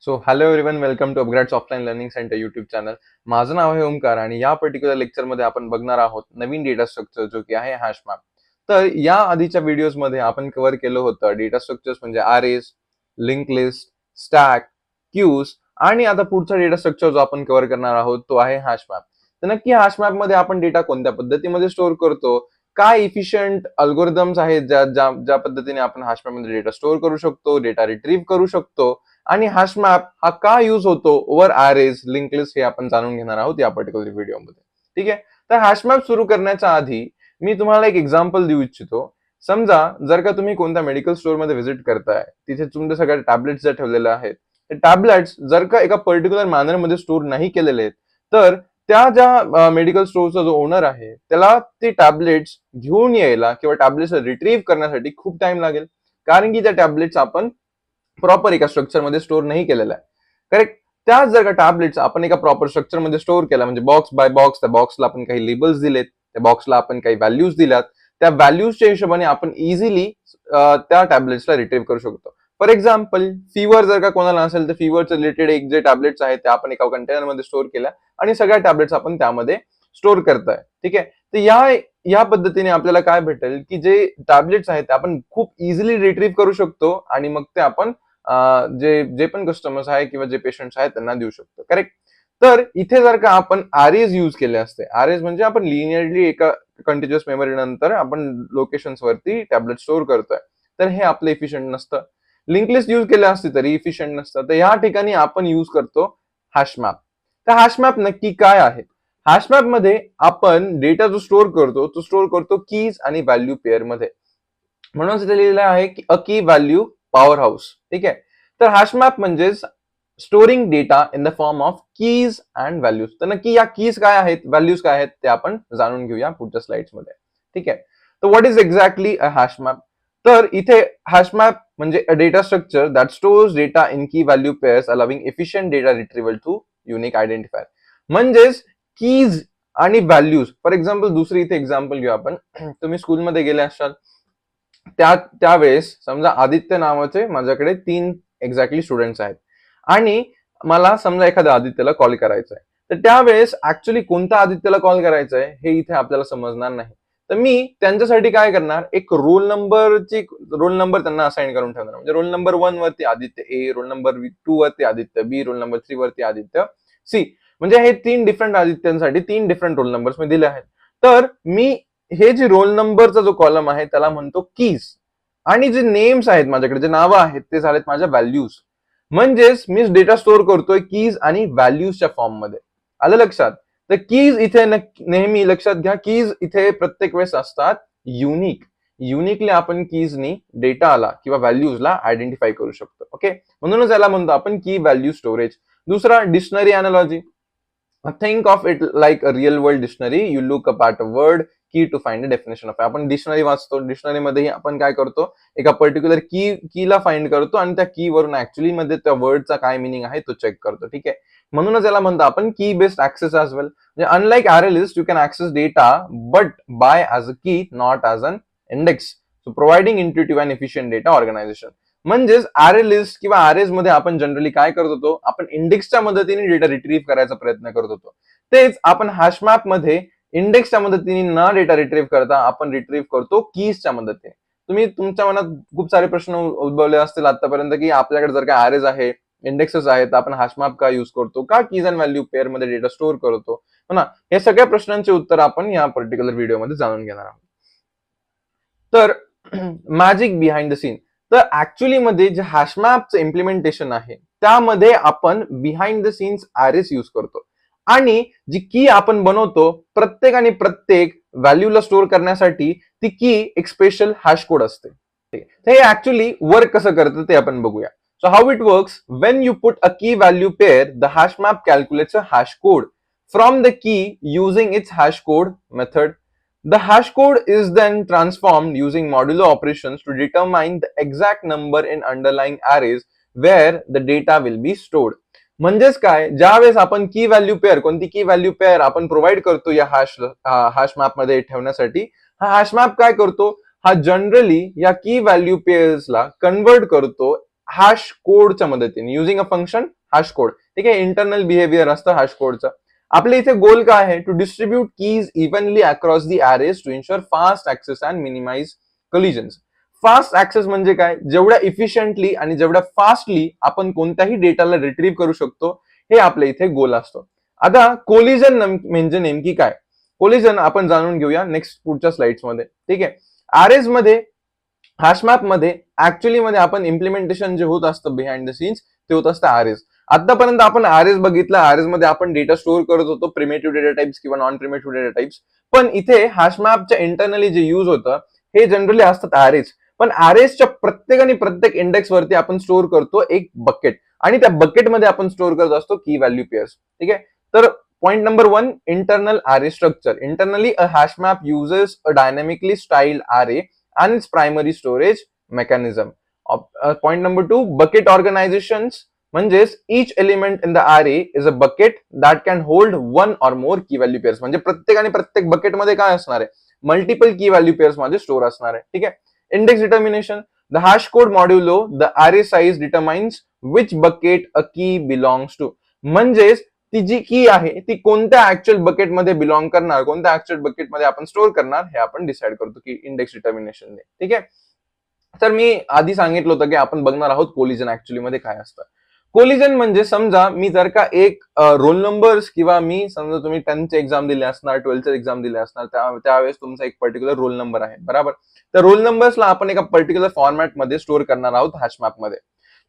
So hello everyone, welcome to upgrades offline learning centre YouTube channel. माझं नाव आहे ओमकार आणि या पर्टिक्युलर लेक्चरमध्ये आपण बघणार आहोत नवीन डेटा स्ट्रक्चर जो की आहे हॅश मॅप. तर या आधीच्या व्हिडिओजमध्ये आपण कव्हर केलं होतं डेटा स्ट्रक्चर्स म्हणजे arrays, link list, stack, queues आणि आता पुढचा डेटा स्ट्रक्चर जो आपण कव्हर करणार आहोत तो आहे हॅश मॅप. तर नक्की हॅश मॅप मध्ये आपण डेटा कोणत्या पद्धतीमध्ये स्टोअर करतो, काय इफिशियंट अल्गोरिदम्स आहेत ज्या ज्या ज्या पद्धतीने आपण हॅश मॅप मध्ये डेटा स्टोअर करू शकतो, डेटा रिट्रीव्ह करू शकतो आणि हॅश मॅप हा का यूज होतो ओव्हर अरेज, लिंक लिस्ट हे आपण जाणून घेणार आहोत या पर्टिक्युलर व्हिडिओमध्ये. ठीक आहे. तर हॅश मॅप सुरू करण्याच्या आधी मी तुम्हाला एक एक्झाम्पल देऊ इच्छितो. समजा जर का तुम्ही कोणत्या मेडिकल स्टोअर मध्ये व्हिजिट करताय, तिथे तुमचे सगळे टॅबलेट्स जर ठेवलेले आहेत, ते टॅबलेट्स जर का एका पर्टिक्युलर मॅनर मध्ये स्टोअर नाही केलेले आहेत, तर त्या ज्या मेडिकल स्टोअरचा जो ओनर आहे त्याला ते टॅबलेट्स घेऊन यायला किंवा टॅबलेट्स रिट्रीव्ह करण्यासाठी खूप टाइम लागेल, कारण की त्या टॅबलेट्स आपण प्रॉपर एका स्ट्रक्चर मध्ये स्टोअर नाही केलेला आहे. करेक्ट. त्याच जर का टॅबलेट्स आपण एका प्रॉपर स्ट्रक्चर मध्ये स्टोअर केला, म्हणजे बॉक्स बाय बॉक्स, त्या बॉक्सला आपण काही लेबल्स दिलेत, त्या बॉक्सला आपण काही व्हॅल्यूज दिल्यात, त्या व्हॅल्यूजच्या हिशोबाने आपण इझिली त्या टॅबलेट्सला रिट्रीव्ह करू शकतो. फॉर एक्झाम्पल, फीवर जर का कोणाला असेल तर फीवरचे रिलेटेड एक जे टॅबलेट्स आहेत ते आपण एका कंटेनर मध्ये स्टोअर केल्या आणि सगळ्या टॅबलेट्स आपण त्यामध्ये स्टोअर करताय. ठीक आहे. तर या पद्धतीने आपल्याला काय भेटेल की जे टॅबलेट्स आहेत ते आपण खूप इझिली रिट्रीव्ह करू शकतो आणि मग ते आपण जे जे पण कस्टमर्स आहे किंवा जे पेशंट्स आहेत त्यांना देऊ शकतो. करेक्ट. तर इथे जर का आपण आरएज यूज केले असते, आरएज म्हणजे आपण लिनियरली एका कंटिन्युअस मेमरी नंतर आपण लोकेशन्स वरती टॅबलेट स्टोअर करतोय, तर हे आपलं इफिशियंट नसतं. लिंक लिस्ट यूज केले असते तरी इफिशियंट नसतं. तर या ठिकाणी आपण यूज करतो हॅश मॅप. तर हॅश मॅप नक्की काय आहे? हॅश मॅप मध्ये आपण डेटा जो स्टोअर करतो तो स्टोअर करतो कीज आणि व्हॅल्यू पेअर मध्ये. म्हणून तिथे लिहिलेलं आहे की अ की व्हॅल्यू पॉवर हाऊस. ठीक आहे. तर हॅश मॅप म्हणजेच storing data in the form of keys and values. तर नक्की या कीज काय आहेत, व्हॅल्यूज काय आहेत ते आपण जाणून घेऊया पुढच्या स्लाइड्स मध्ये. ठीक आहे. तर what is exactly a hash map? तर इथे हॅश मॅप म्हणजे a data structure that stores data in key value pairs allowing efficient data retrieval to unique identifier. म्हणजेच कीज आणि व्हॅल्यूज. फॉर एक्झाम्पल, दुसरी इथे एक्झाम्पल घेऊ आपण. तुम्ही स्कूलमध्ये गेले असाल, त्यावेळेस समजा आदित्य नावाचे माझ्याकडे 3 एक्झॅक्टली स्टुडंट्स आहेत आणि मला समजा एखाद्या आदित्यला कॉल करायचा आहे. तर त्यावेळेस ऍक्च्युली कोणत्या आदित्यला कॉल करायचा आहे हे इथे आपल्याला समजणार नाही. तर मी त्यांच्यासाठी काय करणार, एक रोल नंबर त्यांना असाइन करून ठेवणार. म्हणजे रोल नंबर 1 वरती आदित्य ए, रोल नंबर 2 वरती आदित्य बी, रोल नंबर 3 वरती आदित्य सी. म्हणजे हे 3 डिफरंट आदित्यांसाठी 3 डिफरंट रोल नंबर्स मी दिले आहेत. तर मी हे जे रोल नंबरचा जो कॉलम आहे त्याला म्हणतो कीज, आणि जे नेम्स आहेत माझ्याकडे, जे नावं आहेत ते झालेत माझ्या व्हॅल्यूज. म्हणजेच मी डेटा स्टोअर करतोय कीज आणि व्हॅल्यूजच्या फॉर्म मध्ये. आलं लक्षात? तर कीज इथे नेहमी लक्षात घ्या, कीज इथे प्रत्येक वेळेस असतात युनिक. युनिकली आपण कीजनी डेटाला किंवा व्हॅल्यूजला आयडेंटिफाय करू शकतो. ओके. म्हणूनच याला म्हणतो आपण की व्हॅल्यू स्टोरेज. दुसरा, dictionary analogy. Think of it like a real world dictionary. You look up at a word key to find a definition of it. आपण डिक्शनरी वाचतो, डिक्शनरी मध्ये आपण काय करतो, एका पर्टिक्युलर कीला फाइंड करतो आणि त्या की वरून ऍक्च्युअली मध्ये त्या वर्डचा काय मिनिंग आहे तो चेक करतो. ठीक आहे. म्हणूनच याला म्हणतो आपण की बेस्ड ऍक्सेस ॲज वेल. म्हणजे unlike array list you can access data but by as a key, not as an index. So providing intuitive and efficient data organisation. म्हणजेच आरे लिस्ट किंवा आरेज मध्ये आपण जनरली काय करत होतो, आपण इंडेक्सच्या मदतीने डेटा रिट्रीव्ह करायचा प्रयत्न करत होतो. तेच आपण हॅश मॅप मध्ये इंडेक्सच्या मदतीने न डेटा रिट्रीव्ह करता आपण रिट्रीव्ह करतो कीजच्या मदतीने. तुम्ही तुमच्या मनात खूप सारे प्रश्न उद्भवले असतील आतापर्यंत की आपल्याकडे जर का आरेज आहे, इंडेक्सेस आहेत, तर आपण हॅश मॅप का युज करतो, का कीज अँड व्हॅल्यू पेअर मध्ये डेटा स्टोअर करतो, हो ना? या सगळ्या प्रश्नांचे उत्तर आपण या पर्टिक्युलर व्हिडिओमध्ये जाणून घेणार आहोत. तर मॅजिक बिहाइंड द सीन. तर ऍक्च्युअली मध्ये जे हॅशमॅपचं इम्प्लिमेंटेशन आहे त्यामध्ये आपण behind the scenes arrays use करतो आणि जी की आपण बनवतो प्रत्येक व्हॅल्यूला स्टोअर करण्यासाठी ती की एक स्पेशल हॅश कोड असते. हे ऍक्च्युअली वर्क कसं करतं ते आपण बघूया. So how it works, when you put a key value pair, the hash map calculates a hash code from the key using its hash code method. The hash code is then transformed using modulo operations to determine the exact number in underlying arrays where the data will be stored. म्हणजेच काय, ज्यावेळेस आपण की value pair, कोणती की value pair आपण provide करतो या हॅश मॅप मध्ये ठेवण्यासाठी, हा हॅश मॅप काय करतो, हा जनरली या की व्हॅल्यू पेअर्सला कन्वर्ट करतो हॅश कोडच्या मदतीने, using a function hash code. ठीक आहे, इंटरनल बिहेवियर असतं हॅश कोडचं. आपल्या इथे गोल काय आहे? To distribute keys evenly across the arrays to ensure fast access and minimise collisions. Fast access म्हणजे काय? जेवढ्या इफिशियंटली आणि जेवढ्या फास्टली आपण कोणत्याही डेटाला रिट्रीव्ह करू शकतो, हे आपल्या इथे गोल असतो. आता कोलिजन म्हणजे नेमकी काय? कोलिजन आपण जाणून घेऊया नेक्स्ट पुढच्या स्लाइड्स मध्ये. ठीक आहे, अरेज मध्ये, हॅशमॅप मध्ये ऍक्च्युअली मध्ये आपण इम्प्लिमेंटेशन जे होत असतं बिहाइंड द सीन्स ते होत असतं आरएस. आतापर्यंत आपण आरएस बघितलं, आरएस मध्ये आपण डेटा स्टोअर करत होतो, प्रिमेटिव्ह डेटा टाइप्स किंवा नॉन प्रिमेटिव्ह डेटा टाइप्स. पण इथे हॅशमॅपच्या इंटरनली जे युज होतं हे जनरली असतात आरएस. पण आरएसच्या प्रत्येक इंडेक्स वरती आपण स्टोअर करतो एक बकेट, आणि त्या बकेटमध्ये आपण स्टोअर करत असतो की व्हॅल्यू पेअर्स. ठीक आहे, तर point number 1, internal array structure. Internally, a hash map uses a dynamically styled array and its primary storage mechanism. Point number 2, bucket organizations. म्हणजेच each element in the array is a bucket that can hold one or more key value pairs. म्हणजे प्रत्येक bucket मध्ये काय असणार आहे? Multiple की value pairs मध्ये store असणार आहे. ठीक आहे, index determination. The hash code modulo the array size determines which bucket a key belongs to. म्हणजेच ती जी की आहे ती कोणत्या ऍक्च्युअल बकेटमध्ये बिलॉंग करणार, कोणत्या ऍक्च्युअल बकेटमध्ये आपण स्टोअर करणार, हे आपण डिसाइड करतो की इंडेक्स डिटर्मिनेशन. ठीक आहे, तर मी आधी सांगितलं होतं की आपण बघणार आहोत कोलिजन ऍक्च्युअली मध्ये काय असतं. कोलिजन म्हणजे समजा मी जर का एक रोल नंबर्स किंवा मी समजा तुम्ही 10th एक्झाम दिले असणार, 12th एक्झाम दिले असणार, त्यावेळेस तुमचा एक पर्टिक्युलर रोल नंबर आहे, बरोबर. तर रोल नंबर्सला आपण एका पर्टिक्युलर फॉर्मॅटमध्ये स्टोअर करणार आहोत हॅशमॅप मध्ये.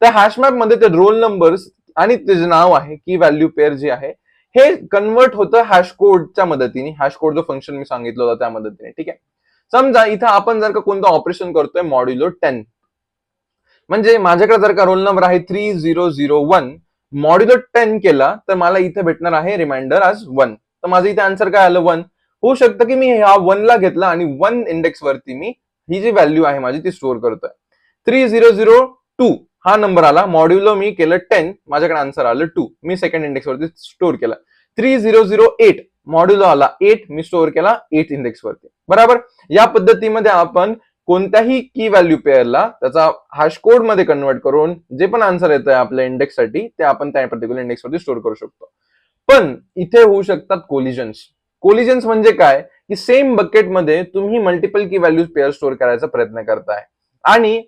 त्या हॅशमॅप मध्ये ते रोल नंबर्स आणि त्याचे नाव आहे की व्हॅल्यू पेअर जे आहे हे कन्वर्ट होतं हॅश कोडच्या मदतीने. हॅश कोड जो फंक्शन मी सांगितलं होतं त्या मदतीने. ठीक आहे, समजा इथं आपण जर का कोणतं ऑपरेशन करतोय मॉड्युलो 10, म्हणजे माझ्याकडे जर का रोल नंबर आहे 3001, मॉड्युलो 10 केला तर मला इथे भेटणार आहे रिमाइंडर आज 1. तर माझं इथे आन्सर काय आलं? 1. होऊ शकतं की मी ह्या 1 ला घेतला आणि 1 इंडेक्स वरती मी ही जी व्हॅल्यू आहे माझी ती स्टोअर करतोय. 3002 हा नंबर आला, मॉड्युलो मी केलं 10, माझ्याकडे आन्सर आलं 2, मी सेकंड इंडेक्स वरती स्टोअर केला. 3008 मॉड्युलो आला 8, मी स्टोअर केला 8 इंडेक्स वरती. बरोबर, या पद्धतीमध्ये आपण कोणत्याही की व्हॅल्यू पेअरला त्याचा हॅश कोड मध्ये कन्वर्ट करून जे पण आन्सर येत आहे आपल्या इंडेक्स साठी ते आपण त्या पर्टिक्युलर इंडेक्स वरती स्टोअर करू शकतो. पण इथे होऊ शकतात कोलिजन्स. कोलिजन्स म्हणजे काय? की सेम बकेटमध्ये तुम्ही मल्टिपल की व्हॅल्यू पेअर स्टोअर करायचा प्रयत्न करताय आणि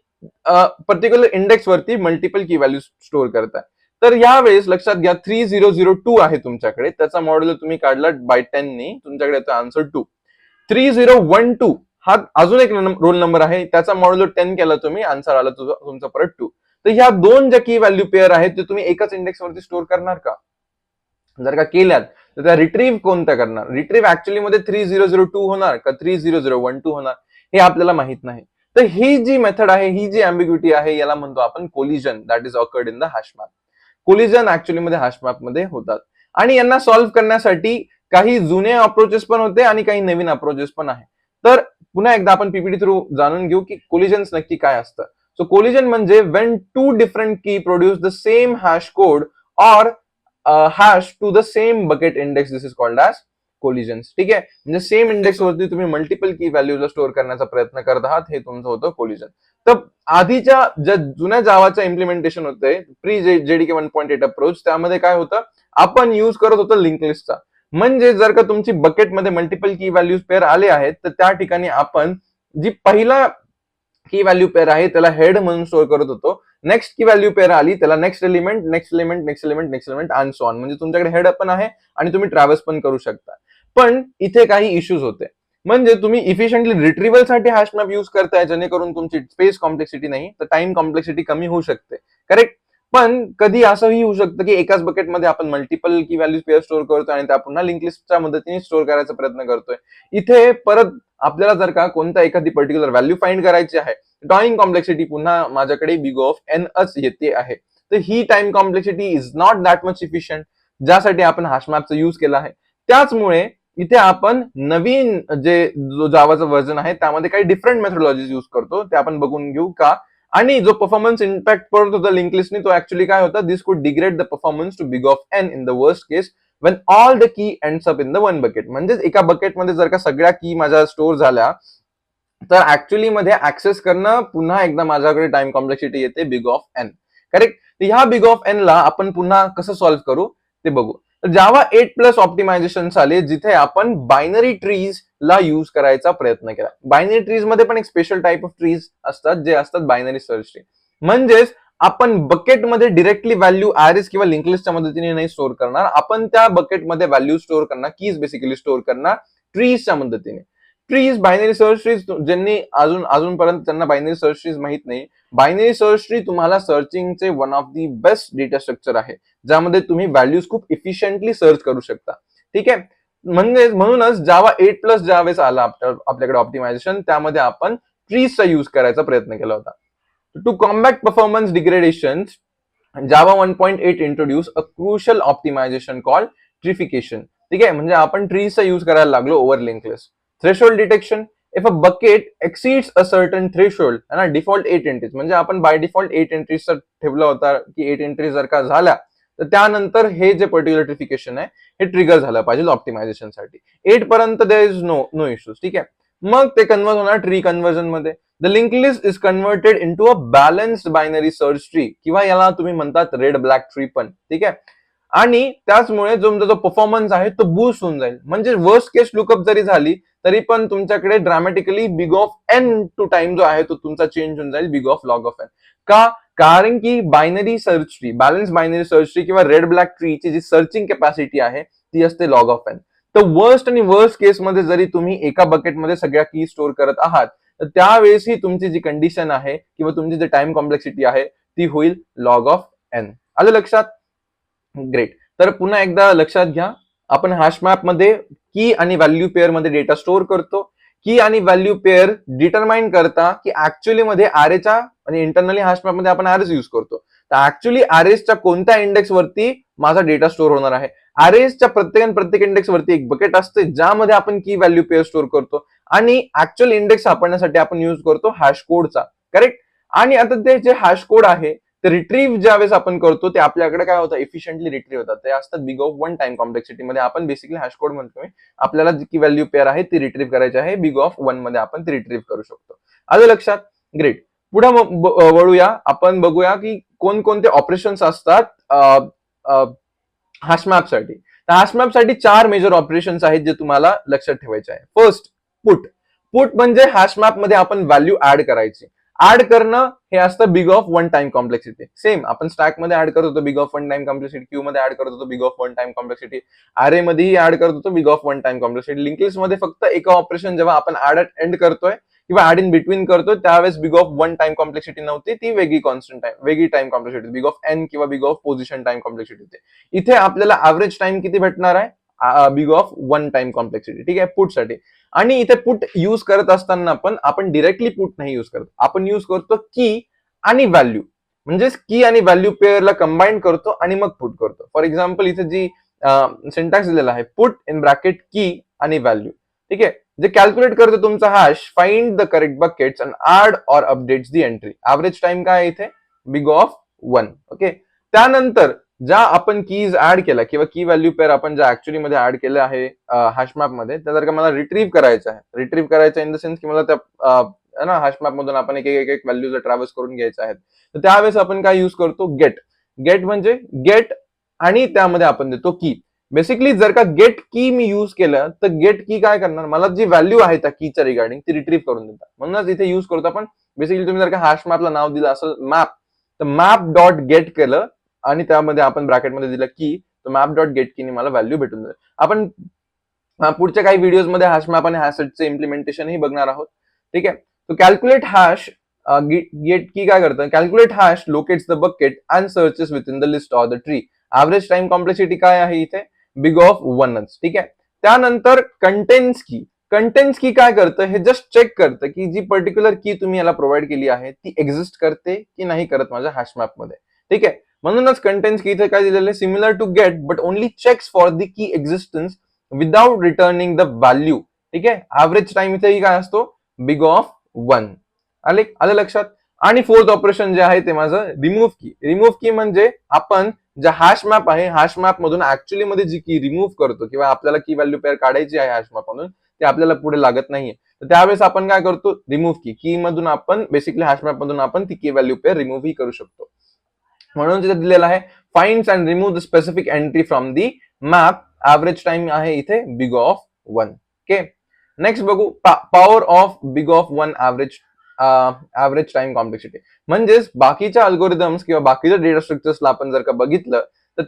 पर्टिक्युलर इंडेक्स वरती मल्टिपल की व्हॅल्यू स्टोअर करताय. तर यावेळेस लक्षात घ्या 3002 आहे तुमच्याकडे, त्याचा मॉड्युलो तुम्ही काढला बाय 10 ने, तुमच्याकडे येतो आन्सर 2. 3012 हा अजून एक रोल नंबर आहे, त्याचा मॉड्युलो 10 केला तुम्ही, आन्सर आला तुमचा परत 2. तर ह्या दोन ज्या की व्हॅल्यू पेअर आहेत ते तुम्ही एकाच इंडेक्स वरती स्टोअर करणार का? जर का केल्यात तर त्या रिट्रीव्ह कोणत्या करणार? रिट्रीव्ह ऍक्च्युअली मध्ये 3002 होणार का 3012 होणार, हे आपल्याला माहित नाही. तर ही जी मेथड आहे, ही जी अँबिग्युटी आहे, याला म्हणतो आपण collision, that is occurred in the hashmap. Collision actually मध्ये हॅशमॅप मध्ये होतात आणि यांना सॉल्व्ह करण्यासाठी काही जुने अप्रोचेस पण होते आणि काही नवीन अप्रोचेस पण आहे. तर पुन्हा एकदा आपण पीपीटी थ्रू जाणून घेऊ की कोलिजन्स नक्की काय असतं. सो कोलिजन म्हणजे when two different key produce the same hash code or hash to the same bucket index, this is called as collisions. ठीक आहे, म्हणजे सेम इंडेक्स वरती तुम्ही मल्टिपल की व्हॅल्यूला स्टोअर करण्याचा प्रयत्न करत आहात, हे तुमचं होतं कोलिजन. तर आधीच्या ज्या जुन्या जावाचं इम्प्लिमेंटेशन होतंय प्री जेडीके 1.8 अप्रोच, त्यामध्ये काय होतं, आपण युज करत होतो लिंक लिस्टचा. म्हणजे जर का तुमची बकेटमध्ये मल्टिपल की व्हॅल्यूज पेअर आले आहेत तर त्या ठिकाणी आपण जी पहिला की व्हॅल्यू पेअर आहे त्याला हेड म्हणून स्टोअर करत होतो. नेक्स्ट की व्हॅल्यू पेअर आली त्याला next element, next element, next element, next element and so on. म्हणजे तुमच्याकडे हेड पण आहे आणि तुम्ही ट्रॅव्हल्स पण करू शकता. पण इथे काही इश्यूज होते, म्हणजे तुम्ही इफिशियंटली रिट्रीव्हल साठी हॅशमॅप युज करताय जेणेकरून तुमची स्पेस कॉम्प्लेक्सिटी नाही तर टाइम कॉम्प्लेक्सिटी कमी होऊ शकते, करेक्ट. पण कधी असंही होऊ शकतं की एकाच बकेटमध्ये आपण मल्टिपल की व्हॅल्यूज पेअर स्टोअर करतोय आणि त्या पुन्हा लिंक लिस्टच्या मदतीने स्टोअर करायचा प्रयत्न करतोय. इथे परत आपल्याला जर का कोणता एखादी पर्टिक्युलर व्हॅल्यू फाइंड करायची आहे, टाइम कॉम्प्लेक्सिटी पुन्हा माझ्याकडे बिग ऑफ एन च येते आहे. तर ही time complexity is not that much efficient, ज्यासाठी आपण हॅशमॅपचा यूज केला आहे. त्याचमुळे इथे आपण नवीन जो जावाचं व्हर्जन आहे त्यामध्ये काही डिफरंट मेथडॉलॉजीज यूज करतो, ते आपण बघून घेऊ का. आणि जो परफॉर्मन्स इम्पॅक्ट पडत होता लिंक लिस्टने तो ऍक्च्युअली काय होता, this could degrade the performance to big of n in the worst case when all the key ends up in the one bucket. म्हणजे एका बकेटमध्ये जर का सगळ्या की माझ्या स्टोअर झाल्या तर ऍक्च्युअली मध्ये ऍक्सेस करणं पुन्हा एकदा माझ्याकडे टाइम कॉम्प्लेक्सिटी येते बिग ऑफ एन. करेक्ट. ह्या बिग ऑफ एन ला आपण पुन्हा कसं सॉल्व्ह करू ते बघू. जावा 8+ ऑप्टिमायझेशन आले जिथे आपण बायनरी ट्रीज ला युज करायचा प्रयत्न केला. बायनरी ट्रीज मध्ये पण एक स्पेशल टाइप ऑफ ट्रीज असतात जे असतात बायनरी सर्च ट्री. म्हणजेच आपण बकेटमध्ये डिरेक्टली व्हॅल्यू ऍरेज किंवा लिंक लिस्टच्या मदतीने नाही स्टोअर करणार, आपण त्या बकेटमध्ये व्हॅल्यू स्टोअर करणार, कीज बेसिकली स्टोअर करणार ट्रीजच्या मदतीने. ट्रीज बायनरी सर्च ट्रीज ज्यांनी अजूनपर्यंत त्यांना बायनरी सर्च ट्रीज माहित नाही, बायनरी सर्च ट्री तुम्हाला सर्चिंगचे one of the best data structure आहे ज्यामध्ये तुम्ही व्हॅल्यूज खूप इफिशियंटली सर्च करू शकता. ठीक आहे. म्हणूनच जावा 8+ ज्यावेळेस आला आपल्याकडे ऑप्टिमायझेशन, त्यामध्ये आपण ट्रीजचा यूज करायचा प्रयत्न केला होता. To combat performance degradation, Java 1.8 introduce a crucial optimisation call treeification. ठीक आहे. म्हणजे आपण ट्रीजचा यूज करायला लागलो over link list. Threshold detection, if a bucket exceeds a certain threshold है ना, डिफॉल्ट 8 एंट्रीज, म्हणजे आपण बाय डिफॉल्ट 8 एंट्रीजचा ठेवला होता की 8 एंट्रीज जर का झाल्या तर त्यानंतर हे जे पर्टिक्युलर ट्रिफिकेशन आहे हे ट्रिगर झालं पाहिजे ऑप्टिमायझेशनसाठी. 8 पर्यंत देयर इज नो इश्यूज. ठीक आहे. मग ते कन्वर्ट होणार ट्री कन्वर्जन मध्ये. The link list is converted into a balanced binary search tree, किंवा याला तुम्ही म्हणतात रेड ब्लॅक ट्री पण. ठीक आहे. आणि त्याचमुळे जो परफॉर्मन्स आहे तो बूस्ट होऊन जाईल. म्हणजे वर्स्ट केस लुकअप जरी झाली तरी पण तुमच्याकडे dramatically big of N to time जो आहे तो तुमचा चेंज होऊन जाईल big of log of N. का? कारण की binary search tree, balance binary search tree किंवा रेड ब्लॅक ट्रीची जी सर्चिंग कॅपॅसिटी आहे ती असते लॉग ऑफ एन. तर वर्स्ट आणि वर्स्ट केसमध्ये जरी तुम्ही एका बकेटमध्ये सगळ्या की स्टोअर करत आहात तर त्यावेळेसही तुमची जी कंडिशन आहे किंवा तुमची जी टाइम कॉम्प्लेक्सिटी आहे ती होईल लॉग ऑफ एन. आलं लक्षात? ग्रेट. तर पुन्हा एकदा लक्षात घ्या, आपण हॅश मॅप मध्ये की आणि व्हॅल्यू पेअर मध्ये डेटा स्टोअर करतो. की आणि व्हॅल्यू पेअर डिटरमाइन करता की ऍक्च्युअली मध्ये अरेच्या आणि इंटरनली हॅश मॅप मध्ये आपण अरेज यूज करतो. तर ऍक्च्युअली अरेजच्या कोणत्या इंडेक्स वरती माझा डेटा स्टोअर होणार आहे. अरेजच्या प्रत्येक इंडेक्स वरती एक बकेट असते ज्यामध्ये आपण की व्हॅल्यू पेअर स्टोअर करतो आणि ऍक्च्युअल इंडेक्स सापडण्यासाठी आपण यूज करतो हॅश कोडचा. करेक्ट. आणि आता ते जे हॅश कोड आहे ते रिट्रीव्ह ज्यावेळेस आपण करतो ते आपल्याकडे काय होतं, इफिशियंटली रिट्रीव्ह होतात. ते असतात big of one time complexity मध्ये. आपण बेसिकली हॅश कोड म्हणतोय, आपल्याला जी व्हॅल्यू पेअर आहे ती रिट्रीव्ह करायची आहे, बिग ऑफ वन मध्ये आपण ती रिट्रीव्ह करू शकतो. आलं लक्षात? ग्रेट. पुढे वळूया, आपण बघूया की कोणकोणते ऑपरेशन्स असतात हॅशमॅप साठी. तर हॅशमॅप साठी 4 मेजर ऑपरेशन्स आहेत जे तुम्हाला लक्षात ठेवायचे आहे. First, put. पुट म्हणजे हॅशमॅप मध्ये आपण व्हॅल्यू ऍड करायची. ऍड करणं हे असतं big of one time complexity. Same आपण स्टॅक मध्ये ऍड करत होतो big of one time complexity, Q मध्ये ऍड करत होतो big of one time complexity, अरे मध्येही ऍड करत होतो big of one time complexity. Link list मध्ये फक्त एका ऑपरेशन जेव्हा आपण ऍड एंड करतोय किंवा ऍड इन बिटवीन करतोय त्यावेळेस big of one time complexity नव्हती, ती वेगळी कॉन्स्टंट टाइम, वेगळी time complexity, big of N किंवा big of position time complexity होते. इथे आपल्याला ऍव्हरेज टाइम किती भेटणार आहे? Big of one time complexity. ठीक आहे, पुट साठी. आणि इथे पुट यूज करत असताना पण आपण डिरेक्टली पुट नाही यूज करत, आपण यूज करतो की आणि व्हॅल्यू. म्हणजे की आणि व्हॅल्यू पेअरला कंबाईन करतो आणि मग पुट करतो. फॉर एक्झाम्पल इथे जी सिंटॅक्स दिलेला आहे, पुट इन ब्रॅकेट की आणि व्हॅल्यू. ठीक आहे. जे कॅल्क्युलेट करतो तुमचा hash, find the correct buckets and add or updates the entry. Average time काय आहे इथे? Big of one. ओके. त्यानंतर ज्या आपण कीज ऍड केल्या किंवा की व्हॅल्यू पेअर आपण ज्या ऍक्च्युअली मध्ये ऍड केल्या आहे हॅशमॅप मध्ये, त्या जर का मला रिट्रीव्ह करायचं आहे, रिट्रीव्ह करायचं इन द सेन्स की मला त्या ना हॅशमॅप मधून आपण एक व्हॅल्यू ट्रॅव्हल्स करून घ्यायचं आहेत, तर त्यावेळेस आपण काय यूज करतो? गेट. गेट म्हणजे गेट आणि त्यामध्ये आपण देतो की. बेसिकली जर का गेट की मी यूज केलं तर गेट की काय करणार, मला जी व्हॅल्यू आहे त्या कीच्या रिगार्डिंग ती रिट्रीव्ह करून देतात. म्हणूनच इथे यूज करतो आपण. बेसिकली तुम्ही जर का हॅश मॅपला नाव दिलं असेल मॅप, तर मॅप डॉट गेट केलं आणि त्यामध्ये आपण ब्रॅकेटमध्ये दिलं की, तर मॅप डॉट गेट की मला व्हॅल्यू भेटून जाईल. आपण पुढच्या काही व्हिडिओज मध्ये हॅश मॅप आणि हॅश सेटचे इम्प्लिमेंटेशन ही बघणार आहोत. ठीक आहे. तो कॅल्क्युलेट हॅश गेट की काय करतं? Calculate hash locates the bucket and searches with in the list or the tree. Average time complexity काय आहे इथे? बिग ऑफ वनच. ठीक आहे. त्यानंतर कंटेन्स की. कंटेन्स की काय करतं? हे जस्ट चेक करतं की जी पर्टिक्युलर की तुम्ही याला प्रोव्हाइड केली आहे ती एक्झिस्ट करते की नाही करत माझ्या हॅश मॅप मध्ये. ठीक आहे. म्हणूनच कंटेन्स की इथे काय दिलेलं आहे? Similar to get but only checks for the key existence without returning the value. ठीक आहे. ऍव्हरेज टाइम इथेही काय असतो? Big of one. आलं लक्षात? आणि फोर्थ ऑपरेशन जे आहे ते माझं रिमूव्ह की. रिमूव्ह की म्हणजे आपण ज्या हॅश मॅप आहे, हॅश मॅप मधून ऍक्च्युअली मध्ये जी की रिमूव्ह करतो किंवा आपल्याला की व्हॅल्यू पेअर काढायची आहे हॅश मॅप मधून, ते आपल्याला पुढे लागत नाहीये, तर त्यावेळेस आपण काय करतो? रिमूव्ह की. की मधून आपण बेसिकली हॅश मॅप मधून आपण ती की व्हॅल्यू पेअर रिमूव्ह ही करू शकतो. म्हणून तिथे दिलेलं आहे finds and remove the specific entry from the map. Average time आहे इथे बिग ऑफ 1. ओके, नेक्स्ट बघू power of big of 1 average time complexity. म्हणजेच बाकीच्या अल्गोरिदम्स किंवा बाकीच्या डेटा स्ट्रक्चर्सला आपण जर का बघितलं तर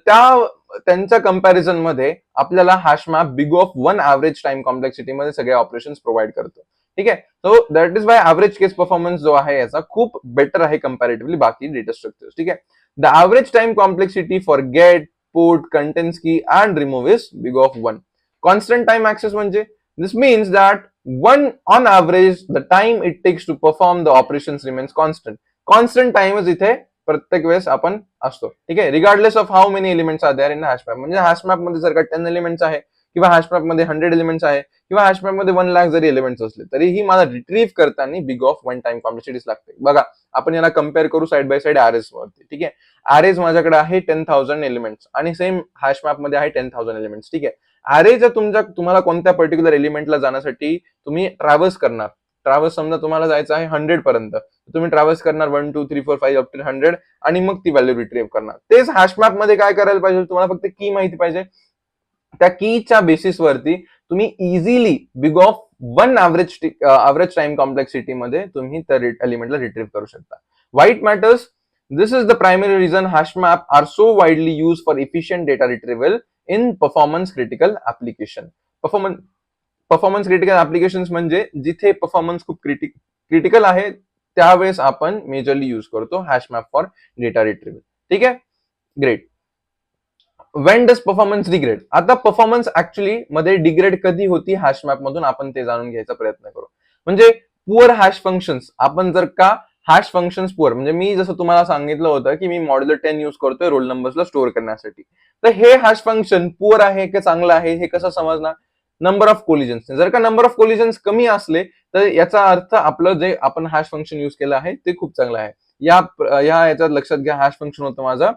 त्यांच्या कंपॅरिझन मध्ये आपल्याला hash map big of 1 average time complexity मध्ये सगळे ऑपरेशन्स प्रोव्हाइड करतो. ठीक आहे, so that is why average case performance जो आहे याचा खूप बेटर आहे कंपॅरेटिव्हली बाकी डेटा स्ट्रक्चर्स. ठीक आहे, the average time complexity for get, put, contains key and remove is big of 1. Constant time access म्हणजे this means that on average the time it takes to perform the operations remains constant. Constant time is इथे प्रत्येक वेळेस आपण असतो. ठीक आहे, regardless of how many elements are there in hash map. म्हणजे hash map मध्ये जर का 10 एलिमेंट्स आहे किंवा हॅश मॅप मध्ये 100 एलिमेंट्स आहे किंवा हॅश मॅप मध्ये 1 लाख जरी एलिमेंट्स असले तरीही मला रिट्रीव्ह करताना बिग ऑफ 1 टाइम कॉम्प्लेक्सिटीज लागते. बघा आपण याला कम्पेअर करू साइड बाय साइड आरएस वरती. ठीक आहे, आरएस माझ्याकडे आहे 10,000 एलिमेंट्स आणि सेम हॅश मॅप मध्ये आहे 10,000 एलिमेंट्स. ठीक आहे, अरे जर तुम्हाला कोणत्या पर्टिक्युलर एलिमेंटला जाण्यासाठी तुम्ही ट्रॅव्हर्स करणार, ट्रॅव्हर्स समजा तुम्हाला जायचं आहे 100 पर्यंत, तुम्ही ट्रॅव्हर्स करणार 1 2 3 4 5 अप टू 100 आणि मग ती व्हॅल्यू रिट्रीव्ह करणार. तेच हॅश मॅप मध्ये काय करायला पाहिजे, तुम्हाला फक्त की माहिती पाहिजे. त्या कीच्या बेसिसवरती तुम्ही easily big of 1 average time complexity मध्ये तुम्ही त्या एलिमेंटला रिट्रीव्ह करू शकता. White matters. This is the primary reason hash map are so widely used for efficient data retrieval in performance critical application. Performance critical applications म्हणजे जिथे performance खूप critical आहे त्यावेळेस आपण मेजरली यूज करतो hash map for data retrieval. ठीक आहे, great. Wien डस performance degrade. आता परफॉर्मन्स ऍक्च्युली मध्ये डिग्रेड कधी होती हॅश मॅप मधून आपण ते जाणून घ्यायचा प्रयत्न करू. म्हणजे पुअर हॅश फंक्शन्स, आपण जर का हॅश फंक्शन्स पुअर, म्हणजे मी जसं तुम्हाला सांगितलं होतं की मी मॉड्युलर 10 यूज करतोय रोल नंबर्सला स्टोअर करण्यासाठी, तर हे हॅश फंक्शन पुअर आहे की चांगलं आहे हे कसं समजणार. नंबर ऑफ कोलिजन्स, जर का नंबर ऑफ कोलिजन्स कमी असले तर याचा अर्थ आपलं जे आपण हॅश फंक्शन यूज केलं आहे ते खूप चांगलं आहे. याच्यात लक्षात घ्या, हॅश फंक्शन होतं माझं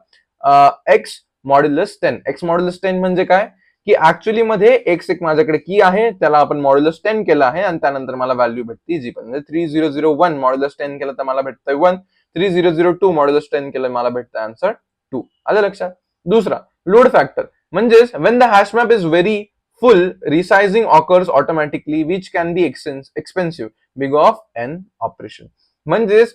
एक्स मॉड्युलस 10. एक्स मॉड्युलस 10 म्हणजे काय की ऍक्च्युअली मध्ये एक्स एक माझ्याकडे की आहे, त्याला आपण मॉड्युलस 10 केलं आहे आणि त्यानंतर मला व्हॅल्यू भेटते जी पण, म्हणजे 3001 मॉड्युलस 10 केलं तर मला भेटतंय 1, 3002 मॉड्युलस 10 केलं मला भेटतं आन्सर 2. आलं लक्षात. दुसरा लोड फॅक्टर, म्हणजेच Wien the hash map is very full resizing occurs automatically which can be expensive big of an operation. म्हणजेच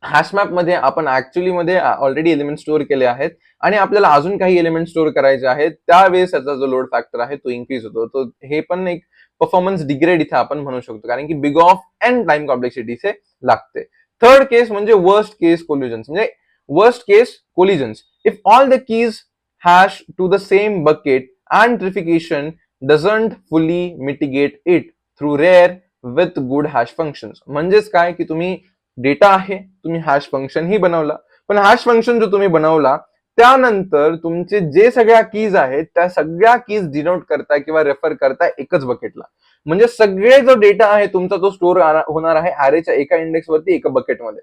हॅश मॅप मध्ये आपण ऍक्च्युअली मध्ये ऑलरेडी एलिमेंट स्टोअर केले आहेत आणि आपल्याला अजून काही एलिमेंट स्टोअर करायचे आहेत, त्यावेळेस त्याचा जो लोड फॅक्टर आहे तो इन्क्रीज होतो. तो हे पण एक परफॉर्मन्स डिग्रेड इथे आपण म्हणू शकतो, कारण की big of N time complexity इथे लागते. थर्ड केस म्हणजे वर्स्ट केस कोलिजन्स. म्हणजे worst case collisions, if all the keys hash to the same bucket and treeification doesn't fully mitigate it through rare with good hash functions. म्हणजेच काय की तुम्ही data आहे, तुम्ही हॅश फंक्शन ही बनवला, पण हॅश फंक्शन जो तुम्ही बनवला त्यानंतर तुमचे जे सगळ्या कीज आहेत त्या सगळ्या कीज डिनोट करताय किंवा रेफर करताय एकच बकेटला. म्हणजे सगळे जो डेटा आहे तुमचा तो स्टोअर होणार आहे अरेच्या एका इंडेक्स वरती एका बकेटमध्ये.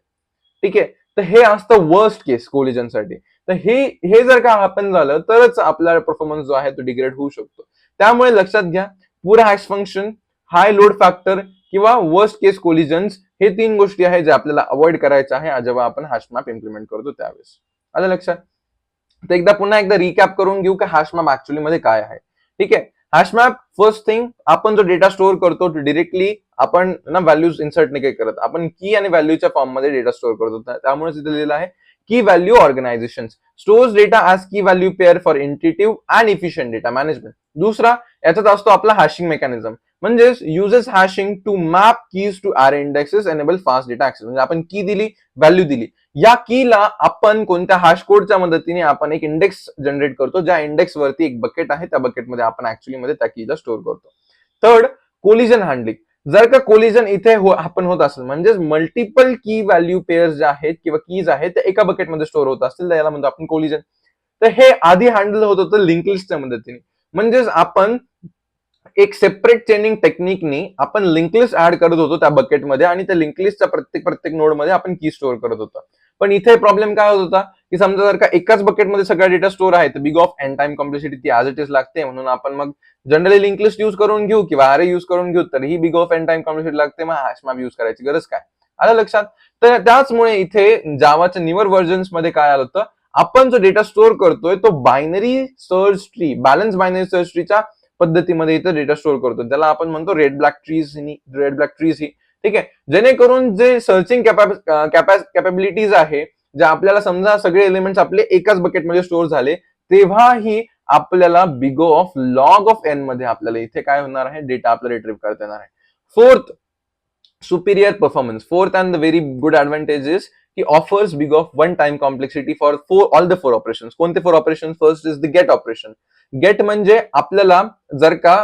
ठीक आहे, तर हे असतं वर्स्ट केस कोलिजन साठी. तर हे जर का हॅपन झालं तरच आपला परफॉर्मन्स जो आहे तो डिग्रेड होऊ शकतो. त्यामुळे लक्षात घ्या, पुरा हॅश फंक्शन, हाय लोड फॅक्टर किंवा वर्स्ट केस कोलिजन्स हे 3 गोष्टी आहेत जे आपल्याला अवॉइड करायच्या आहे जेव्हा आपण हॅश मॅप इम्प्लिमेंट करतो त्यावेळेस. आलं लक्षात. तर पुन्हा एकदा रिकॅप करून घेऊ की हॅश मॅप ऍक्च्युअली मध्ये काय आहे. ठीक आहे, हॅश मॅप फर्स्ट थिंग, आपण जो डेटा स्टोअर करतो डिरेक्टली आपण ना व्हॅल्यूज इन्सर्ट नाही करत, आपण की आणि व्हॅल्यूच्या फॉर्म मध्ये डेटा स्टोअर करतो. त्यामुळे तिथे लिहिलं आहे key value organisation stores data as key value pair for intuitive and efficient data management. दुसरा याच्यात असतो आपला हॅशिंग मेकॅनिझम, म्हणजेच uses hashing to map keys to our indexes enable fast data access. म्हणजे आपण की दिली, व्हॅल्यू दिली, या कीला आपण कोणत्या हॅश कोडच्या मदतीने आपण एक इंडेक्स जनरेट करतो, ज्या इंडेक्स वरती एक बकेट आहे त्या बकेटमध्ये आपण ऍक्च्युअली मध्ये त्या कीला स्टोअर करतो. Third, collision handling. जर का कोलिजन इथे आपण होत असेल, म्हणजेच मल्टिपल की व्हॅल्यू पेअर्स ज्या आहेत किंवा कीज आहेत त्या एका बकेटमध्ये स्टोअर होत असतील तर याला म्हणतो आपण कोलिजन. तर हे आधी हँडल होत होतं लिंक लिस्टच्या मदतीने, म्हणजेच आपण एक सेपरेट चेनिंग टेक्निकनी आपण लिंक लिस्ट ऍड करत होतो त्या बकेटमध्ये आणि त्या लिंक लिस्टच्या प्रत्येक नोडमध्ये आपण की स्टोअर करत होतो. पण इथे प्रॉब्लेम काय होत होता की समजा जर का एकाच बकेटमध्ये सगळा डेटा स्टोअर आहे तर big of N time complexity ती ऍज इट इज लागते. म्हणून आपण मग जनरली लिंक लिस्ट यूज करून घेऊ किंवा अरे यूज करून घेऊ तरीही big of N time complexity लागते, मग हॅश मॅप यूज करायची गरज काय. आलं लक्षात. तर त्याचमुळे इथे जावाच्या न्यूअर व्हर्जन्स मध्ये काय आलं होतं, आपण जो डेटा स्टोअर करतोय तो binary search tree, balance binary search ट्रीच्या पद्धतीमध्ये इथं डेटा स्टोअर करतो. त्याला आपण म्हणतो रेड ब्लॅक ट्रीज ही. ठीक आहे, जेणेकरून जे सर्चिंग कॅपॅबिलिटीज आहे, जे आपल्याला समजा सगळे एलिमेंट्स आपले एकाच बकेटमध्ये स्टोअर झाले, तेव्हाही आपल्याला big of log of n मध्ये आपल्याला इथे काय होणार आहे, डेटा आपल्याला रिट्रीव्ह करता येणार आहे. Fourth, superior performance. Fourth and the very good advantage is he offers big of one time complexity for all the four operations. कोणते four operation? First is the get operation. Get म्हणजे आपल्याला जर का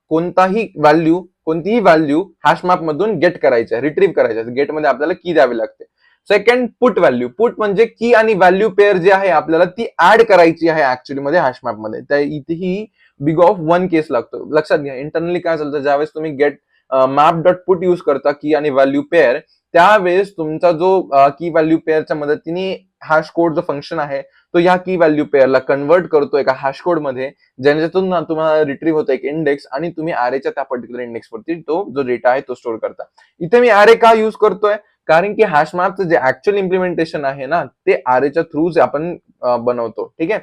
कोणतीही value हॅशमॅप मधून gate करायची आहे, retrieve करायची आहे, गेट मध्ये आपल्याला की द्यावी लागते. Second, put value. पुट म्हणजे की आणि व्हॅल्यू पेअर जे आहे आपल्याला ती ऍड करायची आहे ऍक्च्युअली मध्ये हॅशमॅप मध्ये, त्या इथेही बिग ऑफ वन केस लागतो. लक्षात घ्या, इंटरनली काय चालतं, ज्यावेळेस तुम्ही get map dot put use करता की आणि व्हॅल्यू पेअर, त्यावेळेस तुमचा जो की व्हॅल्यू पेअरच्या मदतीने हॅश कोड जो फंक्शन आहे तो या की व्हॅल्यू पेअरला कन्वर्ट करतो एका हॅश कोड मध्ये, ज्याच्यातून तुम्हाला रिट्रीव्ह होतो एक इंडेक्स आणि तुम्ही अरेच्या त्या पर्टिक्युलर इंडेक्स वरती तो जो डेटा आहे तो स्टोअर करता. इथे मी अरे का यूज करतोय, कारण की हॅशमॅपचं जे ऍक्च्युअल इम्प्लिमेंटेशन आहे ना ते अरेच्या थ्रू आपण बनवतो. ठीक आहे.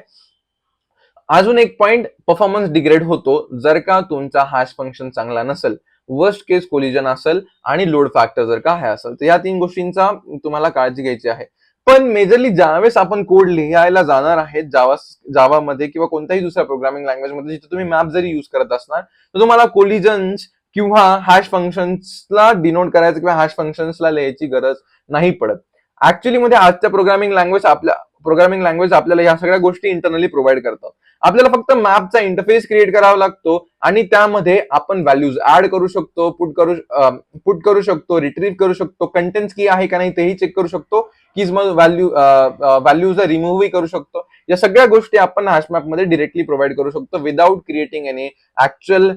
अजून एक पॉइंट, परफॉर्मन्स डिग्रेड होतो जर का तुमचा हॅश फंक्शन चांगला नसेल, वर्स्ट केस कोलिजन असेल आणि लोड फॅक्टर जर का हे असेल, तर या तीन गोष्टींचा तुम्हाला काळजी घ्यायची आहे. पण मेजरली ज्यावेळेस आपण कोड लिहायला जाणार आहेत जावामध्ये किंवा कोणत्याही दुसऱ्या प्रोग्रामिंग लँग्वेज मध्ये, जिथे तुम्ही मॅप जरी युज करत असणार, तर तुम्हाला कोलिजन्स किंवा हॅश फंक्शन्सला डिनोट करायचं किंवा हॅश फंक्शन्सला लिहायची गरज नाही पडत. ऍक्च्युअली मध्ये आजच्या प्रोग्रामिंग लँग्वेज आपल्याला या सगळ्या गोष्टी इंटरनली प्रोव्हाइड करतात. आपल्याला फक्त मॅपचा इंटरफेस क्रिएट करावा लागतो आणि त्यामध्ये आपण व्हॅल्यूज ऍड करू शकतो, पुट करू शकतो, रिट्रीव्ह करू शकतो, कंटेंट्स की आहे का नाही तेही चेक करू शकतो, कीज मग व्हॅल्यूज रिमूव्हही करू शकतो. या सगळ्या गोष्टी आपण हॅशमॅप मध्ये डिरेक्टली प्रोव्हाइड करू शकतो without creating any actual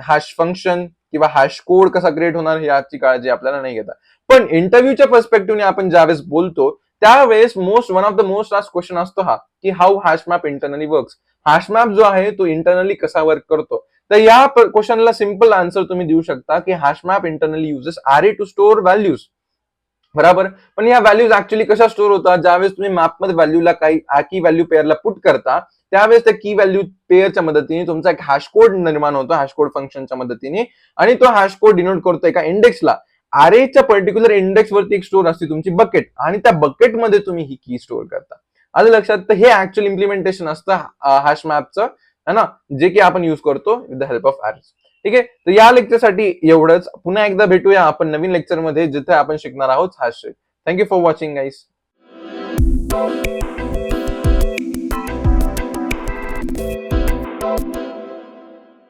hash function किंवा हॅश कोड कसा क्रिएट होणार याची काळजी आपल्याला नाही घेता. पण इंटरव्ह्यूच्या पर्स्पेक्टिव्हने आपण ज्यावेळेस बोलतो त्यावेळेस one of the most last question असतो हा, की हाऊ हॅशमॅप इंटरनली वर्क्स. हॅशमॅप जो आहे तो इंटरनली कसा वर्क करतो. तर या क्वेश्चनला सिंपल आन्सर तुम्ही देऊ शकता की हॅशमॅप इंटरनली युजेस अरे टू स्टोअर व्हॅल्यूज. बरोबर. पण या व्हॅल्यूज ऍक्च्युअली कशा स्टोअर होतात, ज्यावेळेस तुम्ही मॅपमध्ये व्हॅल्यूला काही की व्हॅल्यू पेअरला पुट करता, त्यावेळेस त्या की व्हॅल्यू पेअरच्या मदतीने तुमचा एक हॅश कोड निर्माण होतो हॅश कोड फंक्शनच्या मदतीने, आणि तो हॅश कोड डिनोट करतो एका इंडेक्सला. अरेच्या पर्टिक्युलर इंडेक्स वरती एक स्टोअर असते तुमची बकेट, आणि त्या बकेटमध्ये तुम्ही ही की स्टोअर करता. आलं लक्षात. तर हे ऍक्च्युअल इम्प्लिमेंटेशन असतं हॅश मॅपचं, है ना, जे की आपण युज करतो with the help of arrays. ठीक आहे. तर या लेक्चरसाठी एवढंच. पुन्हा एकदा भेटूया आपण नवीन लेक्चरमध्ये, जिथे आपण शिकणार आहोत hash tree. Thank you for watching guys.